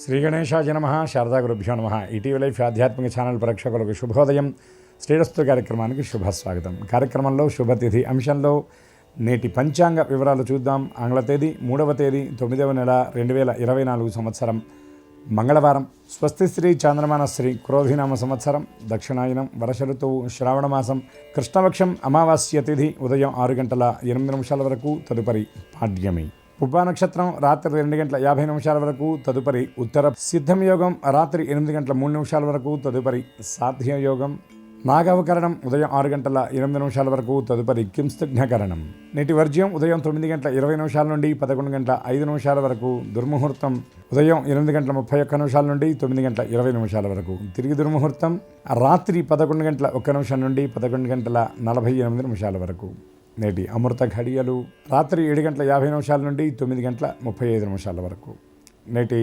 శ్రీ గణేశాయ నమః. శారదా గురుభ్యో నమః. ఈటీవీ లైఫ్ ఆధ్యాత్మిక ఛానల్ ప్రేక్షకులకు శుభోదయం. శ్రీరస్తు కార్యక్రమానికి శుభస్వాగతం. కార్యక్రమంలో శుభతిథి అంశంలో నేటి పంచాంగ వివరాలు చూద్దాం. ఆంగ్ల తేదీ 3వ తేదీ 9వ నెల 2024 సంవత్సరం మంగళవారం. స్వస్తి శ్రీ చాంద్రమాన శ్రీ క్రోధినామ సంవత్సరం, దక్షిణాయనం, వర్ష ఋతువు, శ్రావణమాసం, కృష్ణపక్షం, అమావాస్య తిథి ఉదయం 6 గంటల 8 నిమిషాల వరకు, తదుపరి పాడ్యమి. పుబ్బా నక్షత్రం రాత్రి 2 గంటల 50 నిమిషాల వరకు, తదుపరి ఉత్తర సిద్ధం యోగం రాత్రి 8 గంటల 3 నిమిషాల వరకు, తదుపరి సాధ్య యోగం. నాగవకరణం ఉదయం 6 గంటల 8 నిమిషాల వరకు, తదుపరి కింస్తఘ్నకరణం. నేటి వర్జ్యం ఉదయం 9 గంటల 20 నిమిషాల నుండి 11 గంటల 5 నిమిషాల వరకు. దుర్ముహూర్తం ఉదయం 8 గంటల 31 నిమిషాల నుండి 9 గంటల 20 నిమిషాల వరకు. తిరిగి దుర్ముహూర్తం రాత్రి 11 గంటల 1 నిమిషం నుండి 11 గంటల 48 నిమిషాల వరకు. నేటి అమృత ఘడియలు రాత్రి 7 గంటల 50 నిమిషాల నుండి 9 గంటల 35 నిమిషాల వరకు. నేటి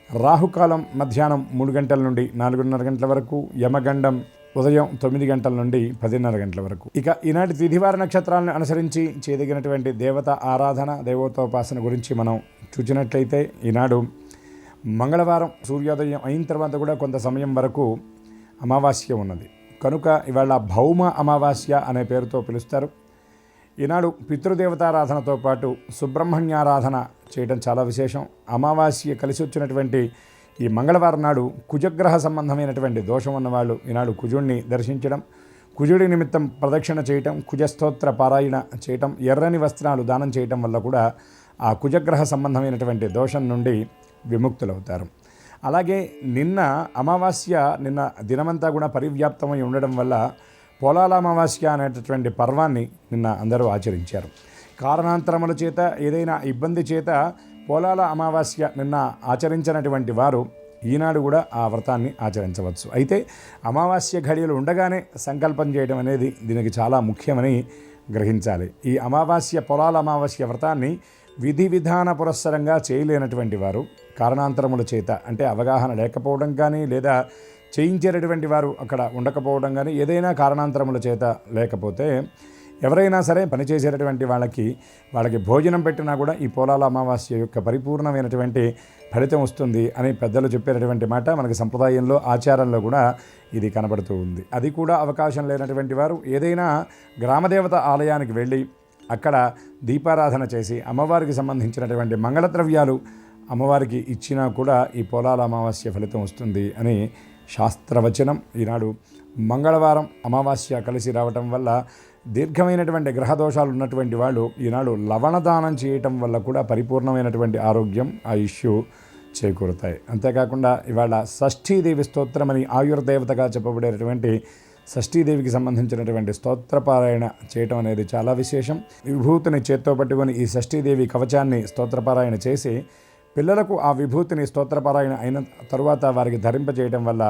రాహుకాలం మధ్యాహ్నం 3 గంటల నుండి 4:30 గంటల వరకు. యమగండం ఉదయం 9 గంటల నుండి 10:30 గంటల వరకు. ఇక ఈనాటి తిథివార నక్షత్రాలను అనుసరించి చేయదగినటువంటి దేవత ఆరాధన, దేవతోపాసన గురించి మనం చూసినట్లయితే, ఈనాడు మంగళవారం సూర్యోదయం అయిన తర్వాత కూడా కొంత సమయం వరకు అమావాస్య ఉన్నది కనుక ఇవాళ భౌమ అమావాస్య అనే పేరుతో పిలుస్తారు. ఈనాడు పితృదేవతారాధనతో పాటు సుబ్రహ్మణ్యారాధన చేయడం చాలా విశేషం. అమావాస్య కలిసి వచ్చినటువంటి ఈ మంగళవారం నాడు కుజగ్రహ సంబంధమైనటువంటి దోషం ఉన్నవాళ్ళు ఈనాడు కుజుడిని దర్శించడం, కుజుడి నిమిత్తం ప్రదక్షిణ చేయటం, కుజస్తోత్ర పారాయణ చేయటం, ఎర్రని వస్త్రాలు దానం చేయటం వల్ల కూడా ఆ కుజగ్రహ సంబంధమైనటువంటి దోషం నుండి విముక్తులవుతారు. అలాగే నిన్న అమావాస్య దినమంతా కూడా పరివ్యాప్తమై ఉండడం వల్ల పోలాల అమావాస్య అనేటటువంటి పర్వాన్ని నిన్న అందరూ ఆచరించారు. కారణాంతరముల చేత, ఏదైనా ఇబ్బంది చేత పోలాల అమావాస్య నిన్న ఆచరించినటువంటి వారు ఈనాడు కూడా ఆ వ్రతాన్ని ఆచరించవచ్చు. అయితే అమావాస్య ఘడియలు ఉండగానే సంకల్పం చేయడం అనేది దీనికి చాలా ముఖ్యమని గ్రహించాలి. ఈ పొలాల అమావాస్య వ్రతాన్ని విధి విధాన పురస్సరంగా చేయలేనటువంటి వారు, కారణాంతరముల చేత అంటే అవగాహన లేకపోవడం కానీ, లేదా చేయించేటటువంటి వారు అక్కడ ఉండకపోవడం కానీ, ఏదైనా కారణాంతరముల చేత లేకపోతే ఎవరైనా సరే పనిచేసేటటువంటి వాళ్ళకి భోజనం పెట్టినా కూడా ఈ పోలాల అమావాస్య యొక్క పరిపూర్ణమైనటువంటి ఫలితం వస్తుంది అని పెద్దలు చెప్పేటటువంటి మాట మనకి సంప్రదాయంలో, ఆచారంలో కూడా ఇది కనబడుతూ ఉంది. అది కూడా అవకాశం లేనటువంటి వారు ఏదైనా గ్రామదేవత ఆలయానికి వెళ్ళి అక్కడ దీపారాధన చేసి అమ్మవారికి సంబంధించినటువంటి మంగళద్రవ్యాలు అమ్మవారికి ఇచ్చినా కూడా ఈ పోలాల అమావాస్య ఫలితం వస్తుంది అని శాస్త్రవచనం. ఈనాడు మంగళవారం అమావాస్య కలిసి రావటం వల్ల దీర్ఘమైనటువంటి గ్రహదోషాలు ఉన్నటువంటి వాళ్ళు ఈనాడు లవణదానం చేయటం వల్ల కూడా పరిపూర్ణమైనటువంటి ఆరోగ్యం, ఆయుష్యు చేకూరుతాయి. అంతేకాకుండా ఇవాళ షష్ఠీదేవి స్తోత్రమని ఆయుర్దేవతగా చెప్పబడేటటువంటి షష్ఠీదేవికి సంబంధించినటువంటి స్తోత్రపారాయణ చేయటం అనేది చాలా విశేషం. విభూతిని చేత్తో పట్టుకొని ఈ షష్ఠీదేవి కవచాన్ని స్తోత్రపారాయణ చేసి పిల్లలకు ఆ విభూతిని స్తోత్రపారాయణ అయిన తరువాత వారికి ధరింపజేయడం వల్ల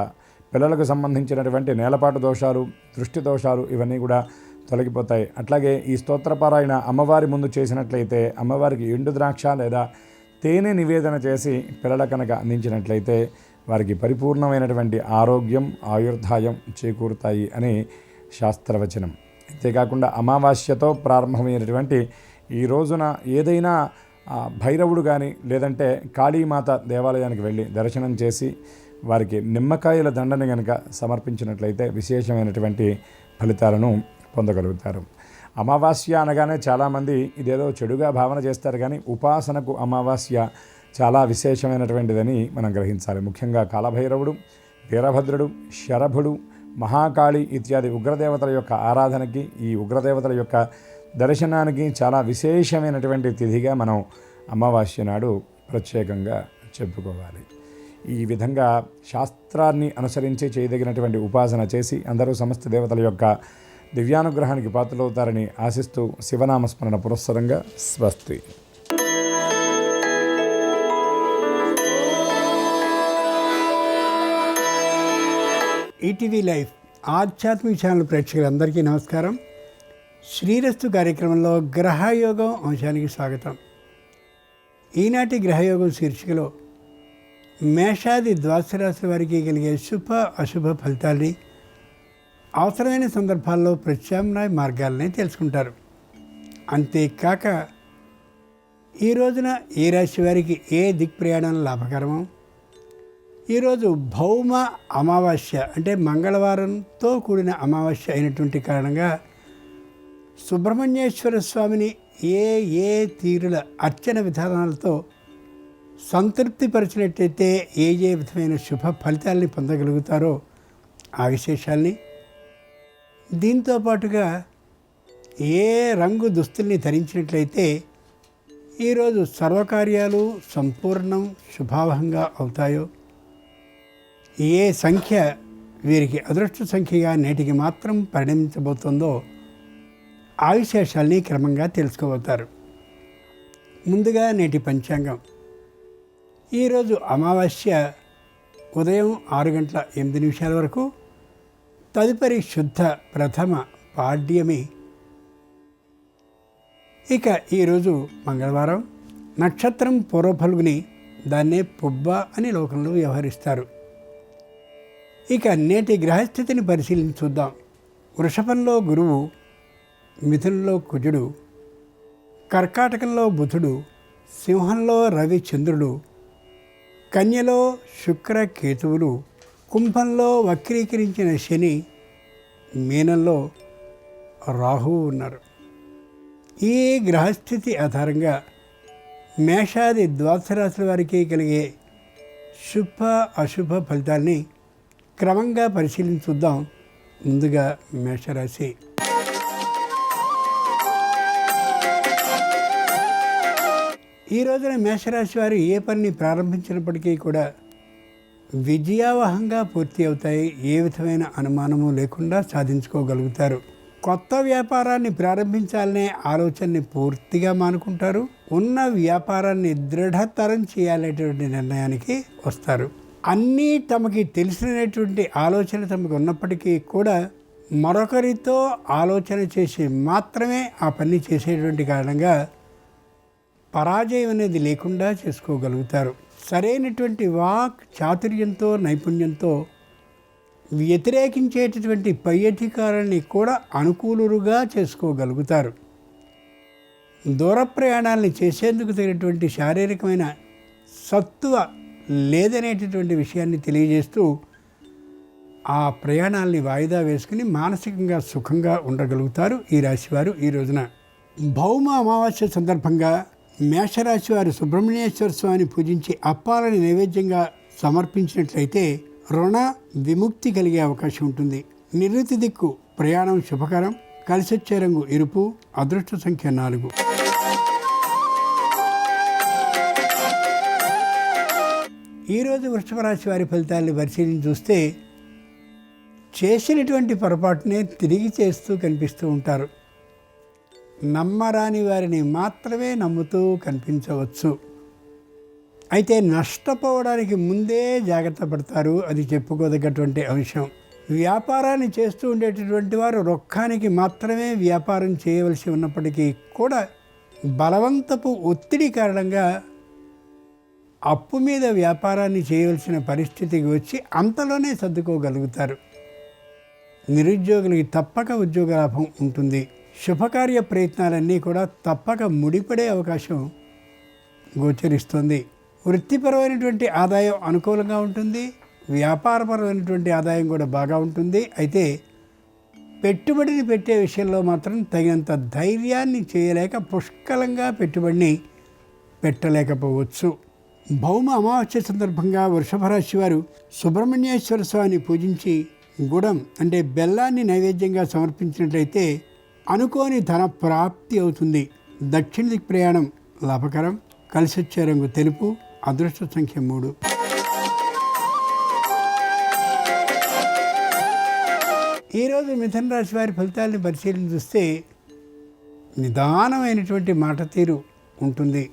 పిల్లలకు సంబంధించినటువంటి నేలపాటు దోషాలు, దృష్టి దోషాలు ఇవన్నీ కూడా తొలగిపోతాయి. అట్లాగే ఈ స్తోత్రపారాయణ అమ్మవారి ముందు చేసినట్లయితే అమ్మవారికి ఎండు ద్రాక్ష లేదా తేనె నివేదన చేసి పిల్లల కనుక అందించినట్లయితే వారికి పరిపూర్ణమైనటువంటి ఆరోగ్యం, ఆయుర్దాయం చేకూరుతాయి అని శాస్త్రవచనం. అంతేకాకుండా అమావాస్యతో ప్రారంభమైనటువంటి ఈ రోజున ఏదైనా భైరవుడు కానీ లేదంటే కాళీమాత దేవాలయానికి వెళ్ళి దర్శనం చేసి వారికి నిమ్మకాయల దండని కనుక సమర్పించినట్లయితే విశేషమైనటువంటి ఫలితాలను పొందగలుగుతారు. అమావాస్య అనగానే చాలామంది ఇదేదో చెడుగా భావన చేస్తారు, కానీ ఉపాసనకు అమావాస్య చాలా విశేషమైనటువంటిదని మనం గ్రహించాలి. ముఖ్యంగా కాలభైరవుడు, వీరభద్రుడు, శరభుడు, మహాకాళి ఇత్యాది ఉగ్రదేవతల యొక్క ఆరాధనకి, ఈ ఉగ్రదేవతల యొక్క దర్శనానికి చాలా విశేషమైనటువంటి తిథిగా మనం అమావాస్య నాడు ప్రత్యేకంగా చెప్పుకోవాలి. ఈ విధంగా శాస్త్రాన్ని అనుసరించి చేయదగినటువంటి ఉపాసన చేసి అందరూ సమస్త దేవతల యొక్క దివ్యానుగ్రహానికి పాత్రలవుతారని ఆశిస్తూ శివనామస్మరణ పురస్సరంగా స్వస్తి. ఈటీవీ లైఫ్ ఆధ్యాత్మిక ఛానల్ ప్రేక్షకులందరికీ నమస్కారం. శ్రీరస్తు కార్యక్రమంలో గ్రహయోగం అంశానికి స్వాగతం. ఈనాటి గ్రహయోగం శీర్షికలో మేషాది ద్వాదశ రాశుల వారికి కలిగే శుభ అశుభ ఫలితాల్ని, అవసరమైన సందర్భాల్లో ప్రత్యామ్నాయ మార్గాలని తెలుసుకుంటారు. అంతేకాక ఈ రోజున ఏ రాశి వారికి ఏ దిక్ప్రయాణం లాభకరమో, ఈరోజు భౌమ అమావాస్య అంటే మంగళవారంతో కూడిన అమావాస్య అయినటువంటి కారణంగా సుబ్రహ్మణ్యేశ్వర స్వామిని ఏ ఏ తీరుల అర్చన విధానాలతో సంతృప్తిపరిచినట్లయితే ఏ ఏ విధమైన శుభ ఫలితాలని పొందగలుగుతారో ఆ విశేషాల్ని, దీంతో పాటుగా ఏ రంగు దుస్తుల్ని ధరించినట్లయితే ఈరోజు సర్వకార్యాలు సంపూర్ణం శుభావహంగా అవుతాయో, ఏ సంఖ్య వీరికి అదృష్ట సంఖ్యగా నేటికి మాత్రం పరిణమించబోతుందో ఆ విశేషాల్ని క్రమంగా తెలుసుకోబోతారు. ముందుగా నేటి పంచాంగం. ఈరోజు అమావాస్య ఉదయం 6:08 వరకు, తదుపరి శుద్ధ ప్రథమ పాడ్యమి. ఇక ఈరోజు మంగళవారం, నక్షత్రం పూర్వఫల్గుని, దాన్నే పుబ్బ అని లోకంలో వ్యవహరిస్తారు. ఇక నేటి గ్రహస్థితిని పరిశీలించి చూద్దాం. వృషభంలో గురువు, మిథునంలో కుజుడు, కర్కాటకంలో బుధుడు, సింహంలో రవి చంద్రుడు, కన్యలో శుక్ర కేతువులు, కుంభంలో వక్రీకరించిన శని, మీనంలో రాహువు ఉన్నారు. ఈ గ్రహస్థితి ఆధారంగా మేషాది ద్వాదశ రాశుల వారికి కలిగే శుభ అశుభ ఫలితాల్ని క్రమంగా పరిశీలించుద్దాం. ముందుగా మేషరాశి. ఈ రోజున మేషరాశి వారు ఏ పనిని ప్రారంభించినప్పటికీ కూడా విజయావహంగా పూర్తి అవుతాయి. ఏ విధమైన అనుమానము లేకుండా సాధించుకోగలుగుతారు. కొత్త వ్యాపారాన్ని ప్రారంభించాలనే ఆలోచనని పూర్తిగా మానుకుంటారు. ఉన్న వ్యాపారాన్ని దృఢతరం చేయాలనేటువంటి నిర్ణయానికి వస్తారు. అన్నీ తమకి తెలిసినటువంటి ఆలోచన తమకు ఉన్నప్పటికీ కూడా మరొకరితో ఆలోచన చేసి మాత్రమే ఆ పని చేసేటువంటి కారణంగా పరాజయం అనేది లేకుండా చేసుకోగలుగుతారు. సరైనటువంటి వాక్ చాతుర్యంతో నైపుణ్యంతో వ్యతిరేకించేటటువంటి పై అధికారాన్ని కూడా అనుకూలుగా చేసుకోగలుగుతారు. దూర ప్రయాణాలని చేసేందుకు తగినటువంటి శారీరకమైన సత్తువ లేదనేటటువంటి విషయాన్ని తెలియజేస్తూ ఆ ప్రయాణాలని వాయిదా వేసుకుని మానసికంగా సుఖంగా ఉండగలుగుతారు ఈ రాశివారు. ఈ రోజున భౌమ అమావాస్య సందర్భంగా మేషరాశి వారు సుబ్రహ్మణ్యేశ్వర స్వామిని పూజించి అప్పాలని నైవేద్యంగా సమర్పించినట్లయితే రుణ విముక్తి కలిగే అవకాశం ఉంటుంది. నివృత్తి దిక్కు ప్రయాణం శుభకరం. కలిసొచ్చే రంగు ఎరుపు. అదృష్ట సంఖ్య 4. ఈరోజు వృషభ రాశి వారి ఫలితాలను పరిశీలించి చూస్తే చేసినటువంటి పొరపాటునే తిరిగి చేస్తూ కనిపిస్తూ ఉంటారు. నమ్మరాని వారిని మాత్రమే నమ్ముతూ కనిపించవచ్చు. అయితే నష్టపోవడానికి ముందే జాగ్రత్త పడతారు. అది చెప్పుకోదగ్గటువంటి అంశం. వ్యాపారాన్ని చేస్తూ ఉండేటటువంటి వారు రొక్కానికి మాత్రమే వ్యాపారం చేయవలసి ఉన్నప్పటికీ కూడా బలవంతపు ఒత్తిడి కారణంగా అప్పు మీద వ్యాపారాన్ని చేయవలసిన పరిస్థితికి వచ్చి అంతలోనే సర్దుకోగలుగుతారు. నిరుద్యోగులకి తప్పక ఉద్యోగ లాభం ఉంటుంది. శుభకార్య ప్రయత్నాలన్నీ కూడా తప్పక ముడిపడే అవకాశం గోచరిస్తుంది. వృత్తిపరమైనటువంటి ఆదాయం అనుకూలంగా ఉంటుంది. వ్యాపారపరమైనటువంటి ఆదాయం కూడా బాగా ఉంటుంది. అయితే పెట్టుబడిని పెట్టే విషయంలో మాత్రం తగినంత ధైర్యాన్ని చేయలేక పుష్కలంగా పెట్టుబడిని పెట్టలేకపోవచ్చు. భౌమ అమావాస్య సందర్భంగా వృషభ రాశి వారు సుబ్రహ్మణ్యేశ్వర స్వామిని పూజించి గుడం అంటే బెల్లాన్ని నైవేద్యంగా సమర్పించినట్లయితే అనుకోని ధన ప్రాప్తి అవుతుంది. దక్షిణ దిక్ ప్రయాణం లాభకరం. కలిసొచ్చే రంగు తెలుపు. అదృష్ట సంఖ్య 3. ఈరోజు మిథున రాశి వారి ఫలితాలను పరిశీలన చూస్తే నిదానమైనటువంటి మాట తీరు ఉంటుంది.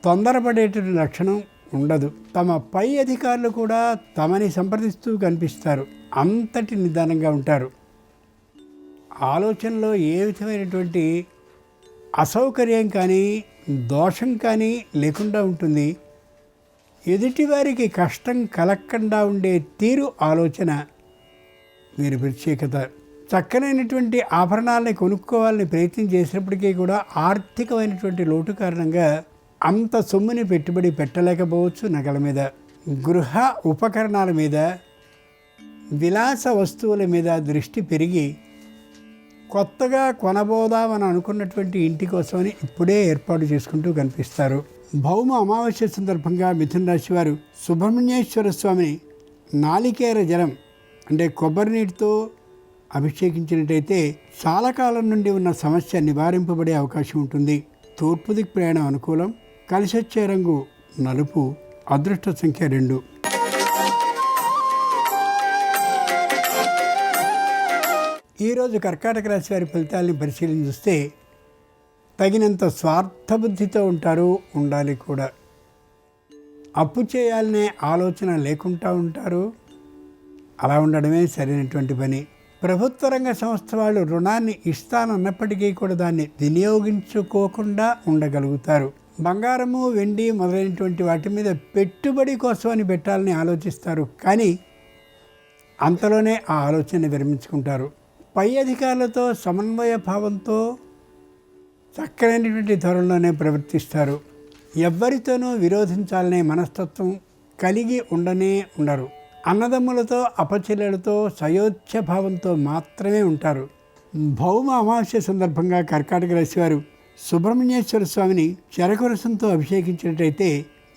తొందరపడేటువంటి లక్షణం ఉండదు. తమ పై అధికారులు కూడా తమని సంప్రదిస్తూ కనిపిస్తారు. అంతటి నిదానంగా ఉంటారు. ఆలోచనలో ఏ విధమైనటువంటి అసౌకర్యం కానీ దోషం కానీ లేకుండా ఉంటుంది. ఎదుటివారికి కష్టం కలగకుండా ఉండే తీరు ఆలోచన వీరి ప్రత్యేకత. చక్కనైనటువంటి ఆభరణాలని కొనుక్కోవాలని ప్రయత్నం చేసినప్పటికీ కూడా ఆర్థికమైనటువంటి లోటు కారణంగా అంత సొమ్ముని పెట్టుబడి పెట్టలేకపోవచ్చు. నగల మీద గృహ ఉపకరణాల మీద, విలాస వస్తువుల మీద దృష్టి పెరిగి కొత్తగా కొనబోదామని అనుకున్నటువంటి ఇంటి కోసమని ఇప్పుడే ఏర్పాటు చేసుకుంటూ కనిపిస్తారు. భౌమ అమావాస్య సందర్భంగా మిథున రాశి వారు సుబ్రహ్మణ్యేశ్వర స్వామిని నాలికేర జలం అంటే కొబ్బరి నీటితో అభిషేకించినట్టయితే చాలా కాలం నుండి ఉన్న సమస్య నివారింపబడే అవకాశం ఉంటుంది. తూర్పు దిక్కు ప్రయాణం అనుకూలం. కలిసొచ్చే రంగు నలుపు. అదృష్ట సంఖ్య 2. ఈరోజు కర్కాటక రాశి వారి ఫలితాలని పరిశీలన చూస్తే తగినంత స్వార్థబుద్ధితో ఉంటారు, ఉండాలి కూడా. అప్పు చేయాలనే ఆలోచన లేకుండా ఉంటారు. అలా ఉండడమే సరైనటువంటి పని. ప్రభుత్వ రంగ సంస్థ వాళ్ళు రుణాన్ని ఇస్తానన్నప్పటికీ కూడా దాన్ని వినియోగించుకోకుండా ఉండగలుగుతారు. బంగారము, వెండి మొదలైనటువంటి వాటి మీద పెట్టుబడి కోసమని పెట్టాలని ఆలోచిస్తారు, కానీ అంతలోనే ఆ ఆలోచన విరమించుకుంటారు. పై అధికారులతో సమన్వయ భావంతో చక్కనైనటువంటి ధోరణిలోనే ప్రవర్తిస్తారు. ఎవ్వరితోనూ విరోధించాలనే మనస్తత్వం కలిగి ఉండరు. అన్నదమ్ములతో, అపచెల్లెలతో సయోధ్య భావంతో మాత్రమే ఉంటారు. భౌమ అమావాస్య సందర్భంగా కర్కాటక రాశి వారు సుబ్రహ్మణ్యేశ్వర స్వామిని చెరకు రసంతో అభిషేకించినట్టయితే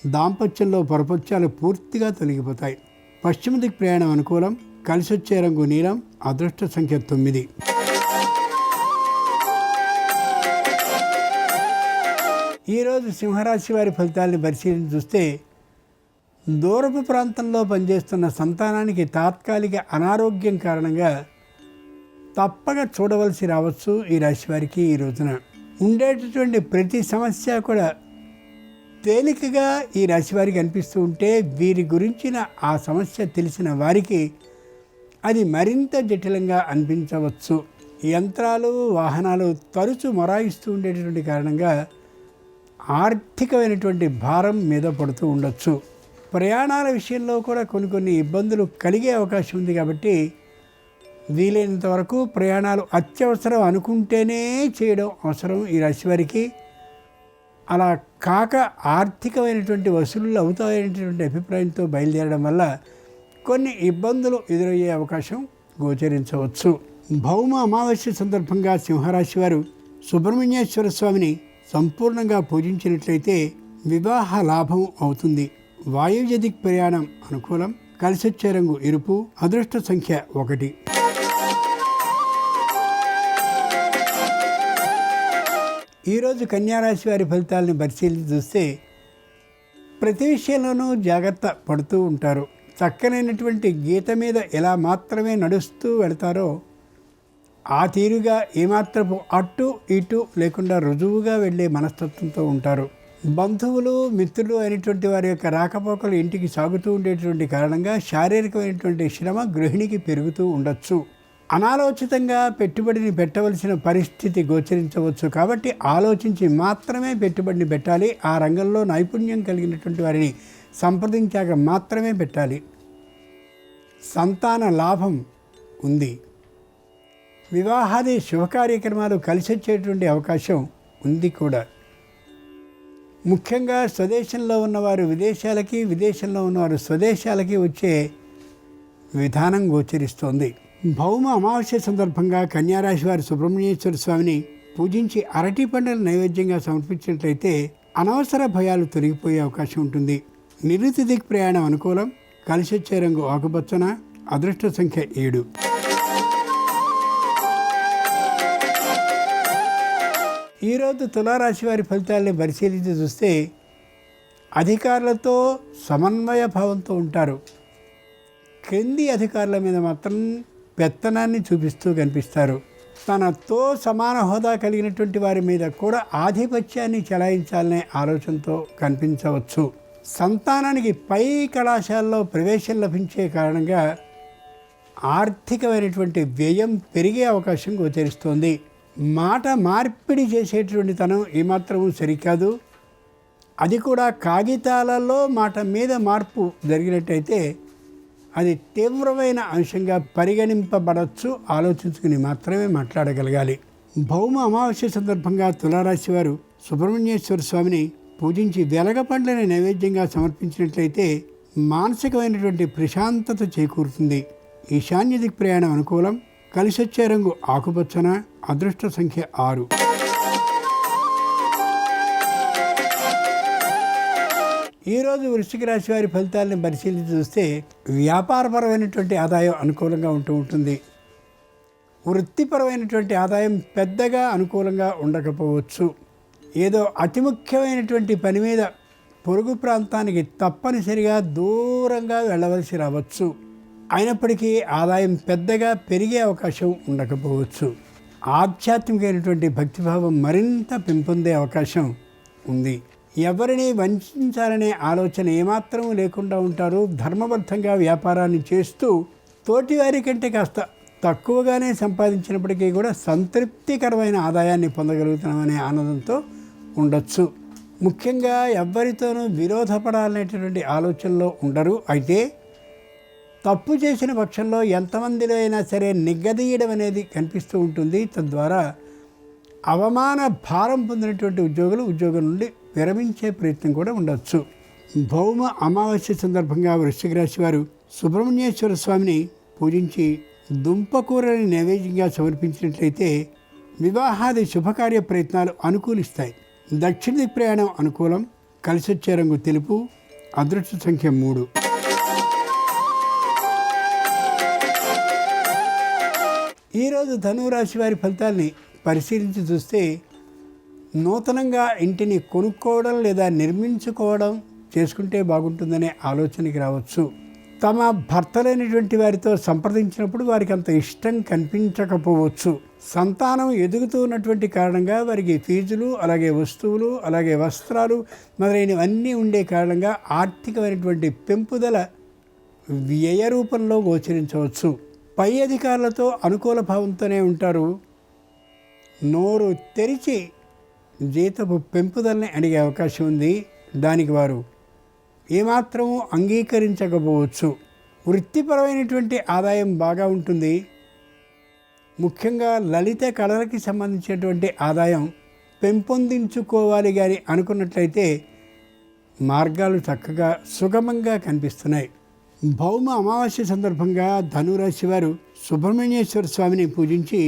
దాంపత్యంలో పొరపత్యాలు పూర్తిగా తొలగిపోతాయి. పశ్చిమ దిక్కు ప్రయాణం అనుకూలం. కలిసొచ్చే రంగు నీలం. అదృష్ట సంఖ్య 9. ఈరోజు సింహరాశి వారి ఫలితాలను పరిశీలించి చూస్తే దూరపు ప్రాంతంలో పనిచేస్తున్న సంతానానికి తాత్కాలిక అనారోగ్యం కారణంగా తప్పక చూడవలసి రావచ్చు. ఈ రాశి వారికి ఈ రోజున ఉండేటటువంటి ప్రతి సమస్య కూడా తేలికగా ఈ రాశి వారికి అనిపిస్తూ ఉంటే, వీరి గురించిన ఆ సమస్య తెలిసిన వారికి అది మరింత జటిలంగా అనిపించవచ్చు. యంత్రాలు, వాహనాలు తరచూ మొరాయిస్తూ ఉండేటటువంటి కారణంగా ఆర్థికమైనటువంటి భారం మీద పడుతూ ఉండొచ్చు. ప్రయాణాల విషయంలో కూడా కొన్ని ఇబ్బందులు కలిగే అవకాశం ఉంది. కాబట్టి వీలైనంత వరకు ప్రయాణాలు అత్యవసరం అనుకుంటేనే చేయడం అవసరం ఈ రాశి వారికి. అలా కాక ఆర్థికమైనటువంటి వసూళ్లు అవుతాయనేటువంటి అభిప్రాయంతో బయలుదేరడం వల్ల కొన్ని ఇబ్బందులు ఎదురయ్యే అవకాశం గోచరించవచ్చు. భౌమ అమావాస్య సందర్భంగా సింహరాశి వారు సుబ్రహ్మణ్యేశ్వర స్వామిని సంపూర్ణంగా పూజించినట్లయితే వివాహ లాభం అవుతుంది. వాయువ్య దిక్ ప్రయాణం అనుకూలం. కలిసొచ్చే రంగు ఎరుపు. అదృష్ట సంఖ్య 1. ఈరోజు కన్యారాశి వారి ఫలితాలను పరిశీలించి చూస్తే ప్రతి విషయంలోనూ జాగ్రత్త పడుతూ ఉంటారు. చక్కనైనటువంటి గీత మీద ఎలా మాత్రమే నడుస్తూ వెళతారో ఆ తీరుగా ఏమాత్రపు అటు ఇటు లేకుండా రుజువుగా వెళ్ళే మనస్తత్వంతో ఉంటారు. బంధువులు, మిత్రులు అయినటువంటి వారి యొక్క రాకపోకలు ఇంటికి సాగుతూ ఉండేటువంటి కారణంగా శారీరకమైనటువంటి శ్రమ గృహిణికి పెరుగుతూ ఉండొచ్చు. అనాలోచితంగా పెట్టుబడిని పెట్టవలసిన పరిస్థితి గోచరించవచ్చు. కాబట్టి ఆలోచించి మాత్రమే పెట్టుబడిని పెట్టాలి. ఆ రంగంలో నైపుణ్యం కలిగినటువంటి వారిని సంప్రదించాక మాత్రమే పెట్టాలి. సంతాన లాభం ఉంది. వివాహాది శుభకార్యక్రమాలు కలిసొచ్చేటువంటి అవకాశం ఉంది కూడా. ముఖ్యంగా స్వదేశంలో ఉన్నవారు విదేశాలకి, విదేశంలో ఉన్నవారు స్వదేశాలకి వచ్చే విధానం గోచరిస్తోంది. భౌమ అమావాస్య సందర్భంగా కన్యారాశి వారి సుబ్రహ్మణ్యేశ్వర స్వామిని పూజించి అరటి పండుగను నైవేద్యంగా సమర్పించినట్లయితే అనవసర భయాలు తొలగిపోయే అవకాశం ఉంటుంది. నిరుతి దిక్ ప్రయాణం అనుకూలం. కలిసొచ్చే రంగు ఆకుపచ్చన. అదృష్ట సంఖ్య 7. ఈరోజు తులారాశి వారి ఫలితాలని పరిశీలించి చూస్తే అధికారులతో సమన్వయ భావంతో ఉంటారు. క్రింది అధికారుల మీద మాత్రం పెత్తనాన్ని చూపిస్తూ కనిపిస్తారు. తనతో సమాన హోదా కలిగినటువంటి వారి మీద కూడా ఆధిపత్యాన్ని చెలాయించాలనే ఆలోచనతో కనిపించవచ్చు. సంతానానికి పై కళాశాలలో ప్రవేశం లభించే కారణంగా ఆర్థికమైనటువంటి వ్యయం పెరిగే అవకాశం గోచరిస్తోంది. మాట మార్పిడి చేసేటువంటి తనం ఏమాత్రము సరికాదు. అది కూడా కాగితాలలో మాట మీద మార్పు జరిగినట్టయితే అది తీవ్రమైన అంశంగా పరిగణింపబడవచ్చు. ఆలోచించుకుని మాత్రమే మాట్లాడగలగాలి. భౌమ అమావాస్య సందర్భంగా తులారాశి వారు సుబ్రహ్మణ్యేశ్వర స్వామిని పూజించి వెలగ పండ్లని నైవేద్యంగా సమర్పించినట్లయితే మానసికమైనటువంటి ప్రశాంతత చేకూరుతుంది. ఈశాన్య దిక్ ప్రయాణం అనుకూలం. కలిసొచ్చే రంగు ఆకుపచ్చన. అదృష్ట సంఖ్య 6. ఈరోజు వృశ్చిక రాశి వారి ఫలితాలను పరిశీలించి చూస్తే వ్యాపారపరమైనటువంటి ఆదాయం అనుకూలంగా ఉంటుంది. వృత్తిపరమైనటువంటి ఆదాయం పెద్దగా అనుకూలంగా ఉండకపోవచ్చు. ఏదో అతి ముఖ్యమైనటువంటి పని మీద పొరుగు ప్రాంతానికి తప్పనిసరిగా దూరంగా వెళ్ళవలసి రావచ్చు. అయినప్పటికీ ఆదాయం పెద్దగా పెరిగే అవకాశం ఉండకపోవచ్చు. ఆధ్యాత్మికమైనటువంటి భక్తిభావం మరింత పెంపొందే అవకాశం ఉంది. ఎవరిని వంచాలనే ఆలోచన ఏమాత్రం లేకుండా ఉంటారు. ధర్మబద్ధంగా వ్యాపారాన్ని చేస్తూ తోటివారి కంటే కాస్త తక్కువగానే సంపాదించినప్పటికీ కూడా సంతృప్తికరమైన ఆదాయాన్ని పొందగలుగుతున్నామనే ఆనందంతో ఉండొచ్చు. ముఖ్యంగా ఎవ్వరితోనూ విరోధపడాలనేటటువంటి ఆలోచనలో ఉండరు. అయితే తప్పు చేసిన పక్షంలో ఎంతమందిలో అయినా సరే నిగ్గదీయడం అనేది కనిపిస్తూ ఉంటుంది. తద్వారా అవమాన భారం పొందినటువంటి ఉద్యోగం నుండి విరమించే ప్రయత్నం కూడా ఉండొచ్చు. భౌమ అమావాస్య సందర్భంగా వృశ్చిక రాశి వారు సుబ్రహ్మణ్యేశ్వర స్వామిని పూజించి దుంపకూరని నైవేద్యంగా సమర్పించినట్లయితే వివాహాది శుభకార్య ప్రయత్నాలు అనుకూలిస్తాయి. దక్షిణ దిక్ ప్రయాణం అనుకూలం. కలిసొచ్చే రంగు తెలుపు. అదృష్ట సంఖ్య 3. ఈరోజు ధనురాశి వారి ఫలితాల్ని పరిశీలించి చూస్తే నూతనంగా ఇంటిని కొనుక్కోవడం లేదా నిర్మించుకోవడం చేసుకుంటే బాగుంటుందనే ఆలోచనకి రావచ్చు. తమ భర్తలైనటువంటి వారితో సంప్రదించినప్పుడు వారికి అంత ఇష్టం కనిపించకపోవచ్చు. సంతానం ఎదుగుతూ ఉన్నటువంటి కారణంగా వారికి ఫీజులు, అలాగే వస్తువులు, అలాగే వస్త్రాలు మొదలైనవన్నీ ఉండే కారణంగా ఆర్థికమైనటువంటి పెంపుదల వ్యయ రూపంలో గోచరించవచ్చు. పై అధికారులతో అనుకూల భావంతోనే ఉంటారు. నోరు తెరిచి జీతపు పెంపుదలని అడిగే అవకాశం ఉంది. దానికి వారు ఏమాత్రమూ అంగీకరించకపోవచ్చు. వృత్తిపరమైనటువంటి ఆదాయం బాగా ఉంటుంది. ముఖ్యంగా లలిత కళలకి సంబంధించినటువంటి ఆదాయం పెంపొందించుకోవాలి కానీ అనుకున్నట్లయితే మార్గాలు చక్కగా సుగమంగా కనిపిస్తున్నాయి. భౌమ అమావాస్య సందర్భంగా ధనురాశి వారు సుబ్రహ్మణ్యేశ్వర స్వామిని పూజించి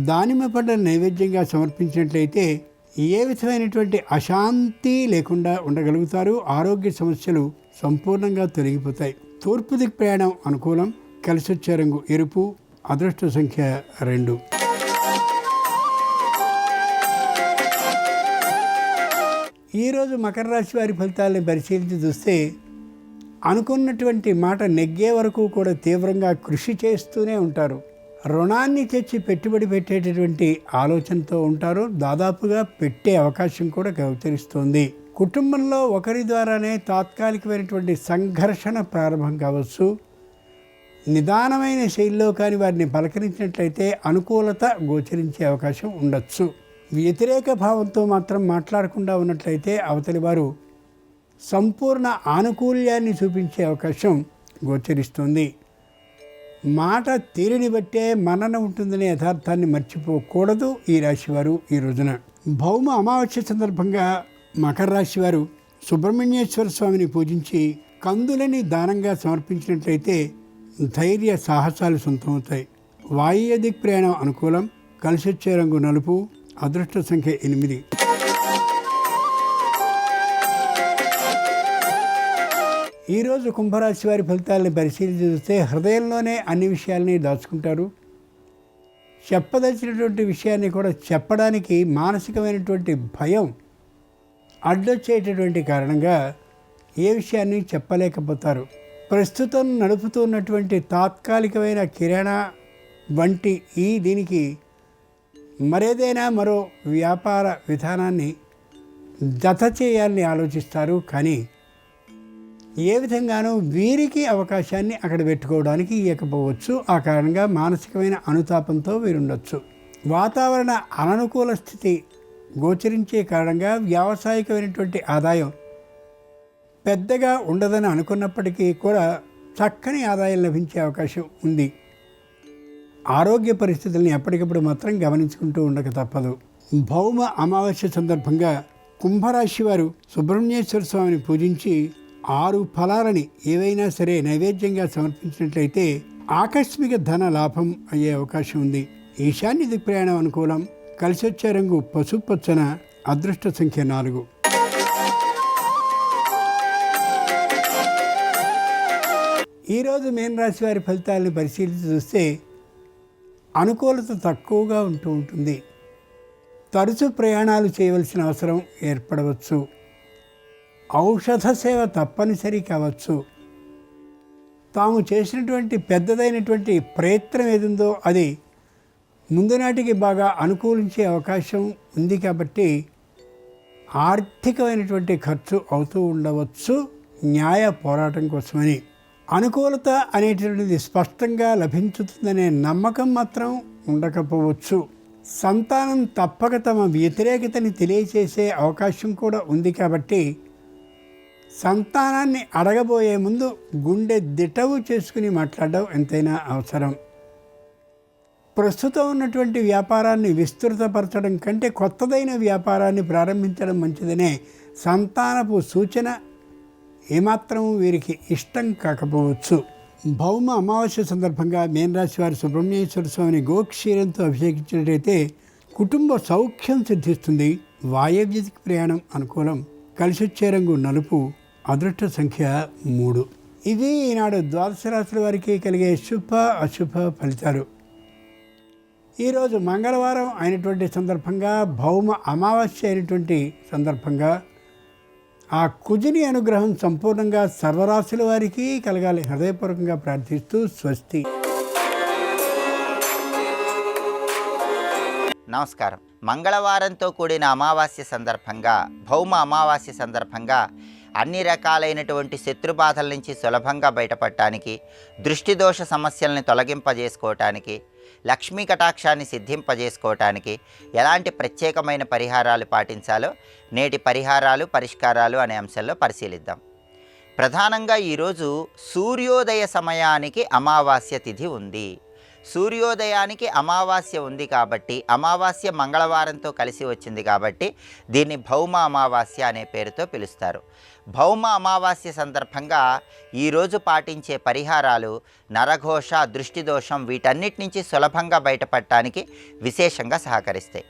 దానిమ్మ పండ్ల నైవేద్యంగా సమర్పించినట్లయితే ఏ విధమైనటువంటి అశాంతి లేకుండా ఉండగలుగుతారు. ఆరోగ్య సమస్యలు సంపూర్ణంగా తొలగిపోతాయి. తూర్పు దిక్ ప్రయాణం అనుకూలం. కలిసొచ్చే రంగు ఎరుపు. అదృష్ట సంఖ్య 2. ఈరోజు మకర రాశి వారి ఫలితాలను పరిశీలించి చూస్తే అనుకున్నటువంటి మాట నెగ్గే వరకు కూడా తీవ్రంగా కృషి చేస్తూనే ఉంటారు. రుణాన్ని తెచ్చి పెట్టుబడి పెట్టేటటువంటి ఆలోచనతో ఉంటారు. దాదాపుగా పెట్టే అవకాశం కూడా గోచరిస్తోంది. కుటుంబంలో ఒకరి ద్వారానే తాత్కాలికమైనటువంటి సంఘర్షణ ప్రారంభం కావచ్చు. నిదానమైన శైలిలో కానీ వారిని పలకరించినట్లయితే అనుకూలత గోచరించే అవకాశం ఉండొచ్చు. వ్యతిరేక భావంతో మాత్రం మాట్లాడకుండా ఉన్నట్లయితే అవతలి వారు సంపూర్ణ ఆనుకూల్యాన్ని చూపించే అవకాశం గోచరిస్తుంది. మాట తీరుని బట్టే మన్నన ఉంటుందనే యథార్థాన్ని మర్చిపోకూడదు ఈ రాశివారు ఈ రోజున. భౌమ అమావాస్య సందర్భంగా మకర రాశి వారు సుబ్రహ్మణ్యేశ్వర స్వామిని పూజించి కందులని దానంగా సమర్పించినట్లయితే ధైర్య సాహసాలు సొంతమవుతాయి. వాయువ్య దిక్ ప్రయాణం అనుకూలం. కలిసొచ్చే రంగు నలుపు. అదృష్ట సంఖ్య 8. ఈరోజు కుంభరాశి వారి ఫలితాలను పరిశీలించి చూస్తే హృదయంలోనే అన్ని విషయాల్ని దాచుకుంటారు. చెప్పదలిచినటువంటి విషయాన్ని కూడా చెప్పడానికి మానసికమైనటువంటి భయం అడ్డొచ్చేటటువంటి కారణంగా ఏ విషయాన్ని చెప్పలేకపోతారు. ప్రస్తుతం నడుపుతున్నటువంటి తాత్కాలికమైన కిరాణా వంటి దీనికి మరేదైనా మరో వ్యాపార విధానాన్ని జత చేయాలని ఆలోచిస్తారు. కానీ ఏ విధంగానూ వీరికి అవకాశాన్ని అక్కడ పెట్టుకోవడానికి ఇవ్వకపోవచ్చు. ఆ కారణంగా మానసికమైన అనుతాపంతో వీరుండొచ్చు. వాతావరణ అననుకూల స్థితి గోచరించే కారణంగా వ్యావసాయికమైనటువంటి ఆదాయం పెద్దగా ఉండదని అనుకున్నప్పటికీ కూడా చక్కని ఆదాయం లభించే అవకాశం ఉంది. ఆరోగ్య పరిస్థితులను ఎప్పటికప్పుడు మాత్రం గమనించుకుంటూ ఉండక తప్పదు. భౌమ అమావాస్య సందర్భంగా కుంభరాశి వారు సుబ్రహ్మణ్యేశ్వర స్వామిని పూజించి 6 ఫలాలని ఏవైనా సరే నైవేద్యంగా సమర్పించినట్లయితే ఆకస్మిక ధన లాభం అయ్యే అవకాశం ఉంది. ఈశాన్య దిక్ ప్రయాణం అనుకూలం. కలిసి వచ్చే రంగు పసుపు పచ్చన. అదృష్ట సంఖ్య 4. ఈరోజు మీన రాశి వారి ఫలితాలను పరిశీలించి చూస్తే అనుకూలత తక్కువగా ఉంటుంది. తరచూ ప్రయాణాలు చేయవలసిన అవసరం ఏర్పడవచ్చు. ఔషధ సేవ తప్పనిసరి కావచ్చు. తాము చేసినటువంటి పెద్దదైనటువంటి ప్రయత్నం ఏదుందో అది ముందు నాటికి బాగా అనుకూలించే అవకాశం ఉంది కాబట్టి ఆర్థికమైనటువంటి ఖర్చు అవుతూ ఉండవచ్చు న్యాయ పోరాటం కోసమని. అనుకూలత అనేటువంటిది స్పష్టంగా లభించుతుందనే నమ్మకం మాత్రం ఉండకపోవచ్చు. సంతానం తప్పక తమ వ్యతిరేకతని తెలియచేసే అవకాశం కూడా ఉంది కాబట్టి సంతానాన్ని అడగబోయే ముందు గుండె దిటవు చేసుకుని మాట్లాడడం ఎంతైనా అవసరం. ప్రస్తుతం ఉన్నటువంటి వ్యాపారాన్ని విస్తృతపరచడం కంటే కొత్తదైన వ్యాపారాన్ని ప్రారంభించడం మంచిదనే సంతానపు సూచన ఏమాత్రం వీరికి ఇష్టం కాకపోవచ్చు. భౌమ అమావాస్య సందర్భంగా మీనరాశి వారి సుబ్రహ్మణ్యేశ్వర స్వామిని గోక్షీరంతో అభిషేకించినట్లయితే కుటుంబ సౌఖ్యం సిద్ధిస్తుంది. వాయవ్యతికి ప్రయాణం అనుకూలం. కలిసొచ్చే రంగు నలుపు. అదృష్ట సంఖ్య 3. ఇవి ఈనాడు ద్వాదశ రాశుల వారికి కలిగే శుభ అశుభ ఫలితాలు. ఈరోజు మంగళవారం అయినటువంటి సందర్భంగా భౌమ అమావాస్య అయినటువంటి సందర్భంగా ఆ కుజుని అనుగ్రహం సంపూర్ణంగా సర్వరాశుల వారికి కలగాలి హృదయపూర్వకంగా ప్రార్థిస్తూ స్వస్తి. నమస్కారం. మంగళవారంతో కూడిన అమావాస్య సందర్భంగా, భౌమ అమావాస్య సందర్భంగా అన్ని రకాలైనటువంటి శత్రుబాధల నుంచి సులభంగా బయటపడటానికి, దృష్టిదోష సమస్యల్ని తొలగింపజేసుకోవటానికి, లక్ష్మీ కటాక్షాన్ని సిద్ధింపజేసుకోవటానికి ఎలాంటి ప్రత్యేకమైన పరిహారాలు పాటించాలో నేటి పరిహారాలు పరిష్కారాలు అనే అంశంలో పరిశీలిద్దాం. ప్రధానంగా ఈరోజు సూర్యోదయ సమయానికి అమావాస్య తిథి ఉంది. సూర్యోదయానికి అమావాస్య ఉంది కాబట్టి, అమావాస్య మంగళవారంతో కలిసి వచ్చింది కాబట్టి దీన్ని భౌమ అమావాస్య అనే పేరుతో పిలుస్తారు. భౌమ అమావాస్య సందర్భంగా ఈరోజు పాటించే పరిహారాలు నరఘోష, దృష్టిదోషం వీటన్నిటి నుంచి సులభంగా బయటపడటానికి విశేషంగా సహకరిస్తాయి.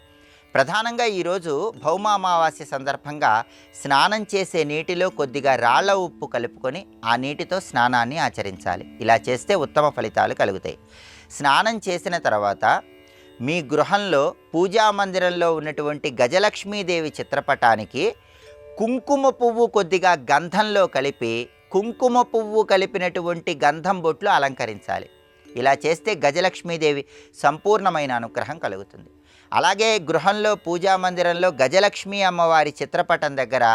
ప్రధానంగా ఈరోజు భౌమ అమావాస్య సందర్భంగా స్నానం చేసే నీటిలో కొద్దిగా రాళ్ల ఉప్పు కలుపుకొని ఆ నీటితో స్నానాన్ని ఆచరించాలి. ఇలా చేస్తే ఉత్తమ ఫలితాలు కలుగుతాయి. స్నానం చేసిన తర్వాత మీ గృహంలో పూజా మందిరంలో ఉన్నటువంటి గజలక్ష్మీదేవి చిత్రపటానికి కుంకుమ పువ్వు కొద్దిగా గంధంలో కలిపి కుంకుమ పువ్వు కలిపినటువంటి గంధం బొట్లు అలంకరించాలి. ఇలా చేస్తే గజలక్ష్మీదేవి సంపూర్ణమైన అనుగ్రహం కలుగుతుంది. అలాగే గృహంలో పూజా మందిరంలో గజలక్ష్మీ అమ్మవారి చిత్రపటం దగ్గర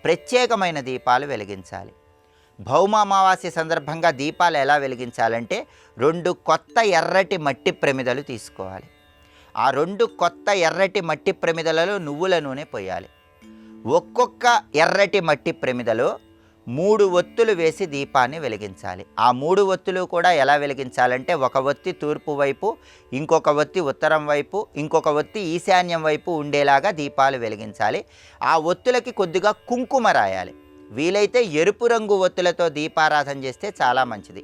ప్రత్యేకమైన దీపాలు వెలిగించాలి. భౌమ అమావాస్య సందర్భంగా దీపాలు ఎలా వెలిగించాలంటే 2 కొత్త ఎర్రటి మట్టి ప్రమిదలు తీసుకోవాలి. ఆ 2 కొత్త ఎర్రటి మట్టి ప్రమిదలలో నువ్వుల నూనె పోయాలి. ఒక్కొక్క ఎర్రటి మట్టి ప్రమిదలో 3 ఒత్తులు వేసి దీపాన్ని వెలిగించాలి. ఆ 3 ఒత్తులు కూడా ఎలా వెలిగించాలంటే ఒక ఒత్తి తూర్పు వైపు, ఇంకొక ఒత్తి ఉత్తరం వైపు, ఇంకొక ఒత్తి ఈశాన్యం వైపు ఉండేలాగా దీపాలు వెలిగించాలి. ఆ ఒత్తులకి కొద్దిగా కుంకుమ రాయాలి. వీలైతే ఎరుపు రంగు ఒత్తులతో దీపారాధన చేస్తే చాలా మంచిది.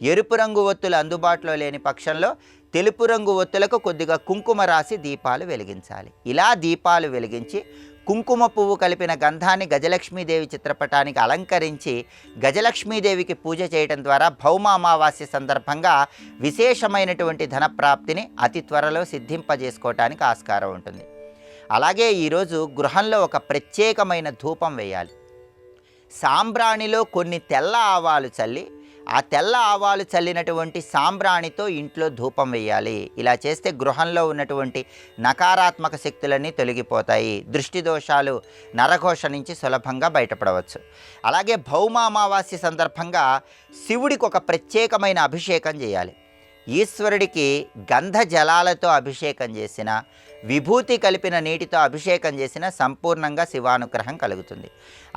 ఎరుపు రంగు ఒత్తులు అందుబాటులో లేని పక్షంలో తెలుపు రంగు ఒత్తులకు కొద్దిగా కుంకుమ రాసి దీపాలు వెలిగించాలి. ఇలా దీపాలు వెలిగించి కుంకుమ పువ్వు కలిపిన గంధాన్ని గజలక్ష్మీదేవి చిత్రపటానికి అలంకరించి గజలక్ష్మీదేవికి పూజ చేయడం ద్వారా భౌమ అమావాస్య సందర్భంగా విశేషమైనటువంటి ధనప్రాప్తిని అతి త్వరలో సిద్ధింపజేసుకోవటానికి ఆస్కారం ఉంటుంది. అలాగే ఈరోజు గృహంలో ఒక ప్రత్యేకమైన ధూపం వేయాలి. సాంబ్రాణిలో కొన్ని తెల్ల ఆవాలు చల్లి ఆ తెల్ల ఆవాలు చల్లినటువంటి సాంబ్రాణితో ఇంట్లో ధూపం వేయాలి. ఇలా చేస్తే గృహంలో ఉన్నటువంటి నకారాత్మక శక్తులన్నీ తొలగిపోతాయి. దృష్టి దోషాలు, నరఘోష నుంచి సులభంగా బయటపడవచ్చు. అలాగే భౌమ అమావాస్య సందర్భంగా శివుడికి ఒక ప్రత్యేకమైన అభిషేకం చేయాలి. ఈశ్వరుడికి గంధ జలాలతో అభిషేకం చేసిన, విభూతి కలిపిన నీటితో అభిషేకం చేసిన సంపూర్ణంగా శివానుగ్రహం కలుగుతుంది.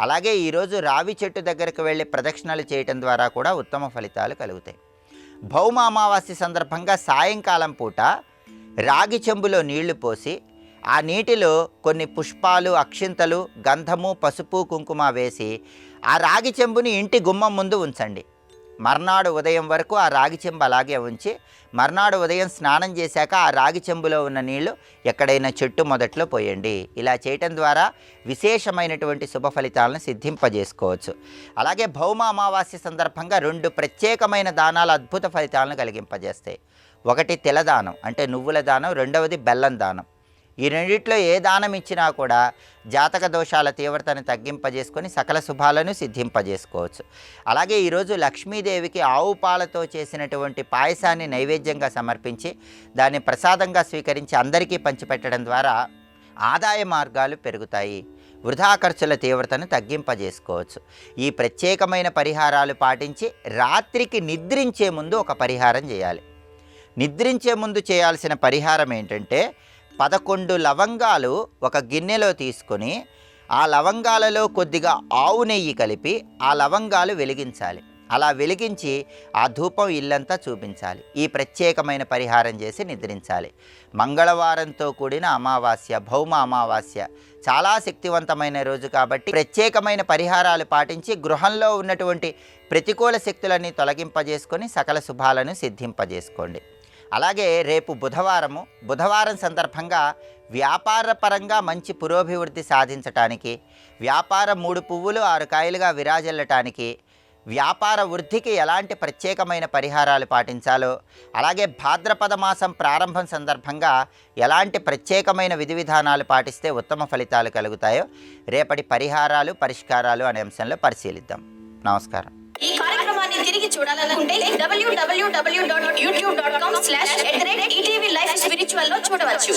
అలాగే ఈరోజు రావి చెట్టు దగ్గరకు వెళ్ళి ప్రదక్షిణలు చేయటం ద్వారా కూడా ఉత్తమ ఫలితాలు కలుగుతాయి. భౌమ అమావాస్య సందర్భంగా సాయంకాలం పూట రాగి చెంబులో నీళ్లు పోసి ఆ నీటిలో కొన్ని పుష్పాలు, అక్షింతలు, గంధము, పసుపు, కుంకుమ వేసి ఆ రాగి చెంబుని ఇంటి గుమ్మం ముందు ఉంచండి. మర్నాడు ఉదయం వరకు ఆ రాగి చెంబు అలాగే ఉంచి మర్నాడు ఉదయం స్నానం చేశాక ఆ రాగి చెంబులో ఉన్న నీళ్లు ఎక్కడైనా చెట్టు మొదట్లో పోయండి. ఇలా చేయటం ద్వారా విశేషమైనటువంటి శుభ ఫలితాలను సిద్ధింపజేసుకోవచ్చు. అలాగే భౌమ అమావాస్య సందర్భంగా 2 ప్రత్యేకమైన దానాలు అద్భుత ఫలితాలను కలిగింపజేస్తాయి. ఒకటి తిలదానం అంటే నువ్వుల దానం, రెండవది బెల్లం దానం. ఈ రెండిట్లో ఏ దానం ఇచ్చినా కూడా జాతక దోషాల తీవ్రతను తగ్గింపజేసుకొని సకల శుభాలను సిద్ధింపజేసుకోవచ్చు. అలాగే ఈరోజు లక్ష్మీదేవికి ఆవు పాలతో చేసినటువంటి పాయసాన్ని నైవేద్యంగా సమర్పించి దాన్ని ప్రసాదంగా స్వీకరించి అందరికీ పంచిపెట్టడం ద్వారా ఆదాయ మార్గాలు పెరుగుతాయి. వృధా ఖర్చుల తీవ్రతను తగ్గింపజేసుకోవచ్చు. ఈ ప్రత్యేకమైన పరిహారాలు పాటించి రాత్రికి నిద్రించే ముందు ఒక పరిహారం చేయాలి. నిద్రించే ముందు చేయాల్సిన పరిహారం ఏంటంటే 11 లవంగాలు ఒక గిన్నెలో తీసుకొని ఆ లవంగాలలో కొద్దిగా ఆవు నెయ్యి కలిపి ఆ లవంగాలు వెలిగించాలి. అలా వెలిగించి ఆ ధూపం ఇల్లంతా చూపించాలి. ఈ ప్రత్యేకమైన పరిహారం చేసి నిద్రించాలి. మంగళవారంతో కూడిన అమావాస్య, భౌమ అమావాస్య చాలా శక్తివంతమైన రోజు కాబట్టి ప్రత్యేకమైన పరిహారాలు పాటించి గృహంలో ఉన్నటువంటి ప్రతికూల శక్తులన్నీ తొలగింపజేసుకొని సకల శుభాలను సిద్ధింపజేసుకోండి. అలాగే రేపు బుధవారం సందర్భంగా వ్యాపార పరంగా మంచి పురోభివృద్ధి సాధించటానికి, వ్యాపారం 3 పువ్వులు 6 కాయలుగా విరాజిల్లటానికి, వ్యాపార వృద్ధికి ఎలాంటి ప్రత్యేకమైన పరిహారాలు పాటించాలో, అలాగే భాద్రపద మాసం ప్రారంభం సందర్భంగా ఎలాంటి ప్రత్యేకమైన విధి విధానాలు పాటిస్తే ఉత్తమ ఫలితాలు కలుగుతాయో రేపటి పరిహారాలు, పరిష్కారాలు అనే అంశంలో పరిశీలిద్దాం. నమస్కారం. ఈ కార్యక్రమాన్ని తిరిగి చూడాలనుకుంటే www.youtube.com/ETV Life Spiritual లో చూడవచ్చు.